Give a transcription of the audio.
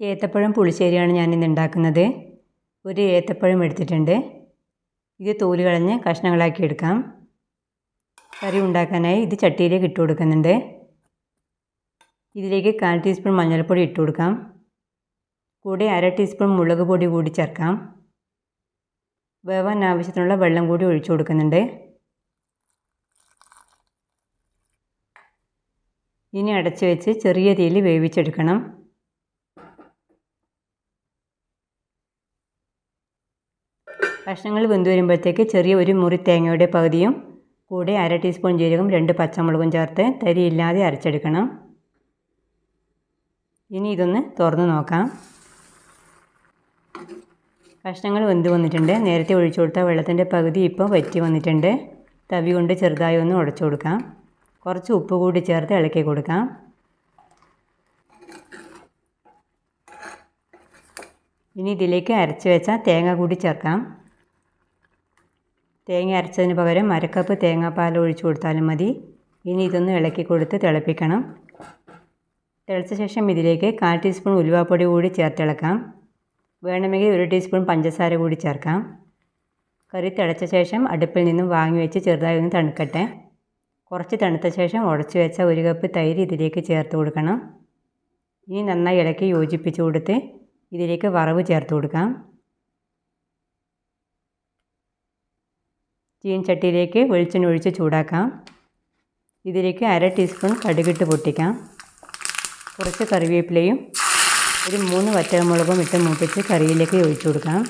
ഏത്തപ്പഴം പുളിശ്ശേരിയാണ് ഞാനിന്ന് ഉണ്ടാക്കുന്നത്. ഒരു ഏത്തപ്പഴം എടുത്തിട്ടുണ്ട്. ഇത് തോല് കളഞ്ഞ് കഷ്ണങ്ങളാക്കി എടുക്കാം. കറി ഉണ്ടാക്കാനായി ഇത് ചട്ടിയിലേക്ക് ഇട്ട് കൊടുക്കുന്നുണ്ട്. ഇതിലേക്ക് 1/4 ടീസ്പൂൺ മഞ്ഞൾപ്പൊടി ഇട്ട് കൊടുക്കാം. കൂടെ 1/2 ടീസ്പൂൺ മുളക് പൊടി കൂടി ചേർക്കാം. വേവാൻ ആവശ്യത്തിനുള്ള വെള്ളം കൂടി ഒഴിച്ചു കൊടുക്കുന്നുണ്ട്. ഇനി അടച്ചു വെച്ച് ചെറിയ തീയിൽ വേവിച്ചെടുക്കണം. കഷ്ണങ്ങൾ വെന്ത് വരുമ്പോഴത്തേക്ക് ചെറിയ ഒരു മുറി തേങ്ങയുടെ പകുതിയും കൂടെ 1/2 ടീസ്പൂൺ ജീരകം 2 പച്ചമുളകും ചേർത്ത് തരിയില്ലാതെ അരച്ചെടുക്കണം. ഇനി ഇതൊന്ന് തുറന്ന് നോക്കാം. കഷ്ണങ്ങൾ വെന്ത് വന്നിട്ടുണ്ട്. നേരത്തെ ഒഴിച്ചു കൊടുത്ത വെള്ളത്തിൻ്റെ പകുതി ഇപ്പോൾ വറ്റി വന്നിട്ടുണ്ട്. തവി കൊണ്ട് ചെറുതായി ഒന്ന് ഉടച്ചു കൊടുക്കാം. കുറച്ച് ഉപ്പ് കൂടി ചേർത്ത് ഇളക്കി കൊടുക്കാം. ഇനി ഇതിലേക്ക് അരച്ച് വെച്ച തേങ്ങ കൂടി ചേർക്കാം. തേങ്ങ അരച്ചതിന് പകരം 1/2 കപ്പ് തേങ്ങാപ്പാൽ ഒഴിച്ചു കൊടുത്താലും മതി. ഇനി ഇതൊന്ന് ഇളക്കി കൊടുത്ത് തിളപ്പിക്കണം. തിളച്ച ശേഷം ഇതിലേക്ക് 1/4 ടീസ്പൂൺ ഉലുവാപ്പൊടി കൂടി ചേർത്തിളക്കാം. വേണമെങ്കിൽ 1 ടീസ്പൂൺ പഞ്ചസാര കൂടി ചേർക്കാം. കറി തിളച്ച ശേഷം അടുപ്പിൽ നിന്നും വാങ്ങി വെച്ച് ചെറുതായി ഒന്ന് തണുക്കട്ടെ. കുറച്ച് തണുത്ത ശേഷം ഉടച്ചു വെച്ച 1 കപ്പ് തൈര് ഇതിലേക്ക് ചേർത്ത് കൊടുക്കണം. ഇനി നന്നായി ഇളക്കി യോജിപ്പിച്ച് കൊടുത്ത് ഇതിലേക്ക് വറവ് ചേർത്ത് കൊടുക്കാം. ചീനച്ചട്ടിയിലേക്ക് വെളിച്ചെണ്ണ ഒഴിച്ച് ചൂടാക്കാം. ഇതിലേക്ക് 1/2 ടീസ്പൂൺ കടുകിട്ട് പൊട്ടിക്കാം. കുറച്ച് കറിവേപ്പിലയും ഒരു 3 വറ്റൽമുളകും ഇട്ട് മൂപ്പിച്ച് കറിയിലേക്ക് ഒഴിച്ചു കൊടുക്കാം.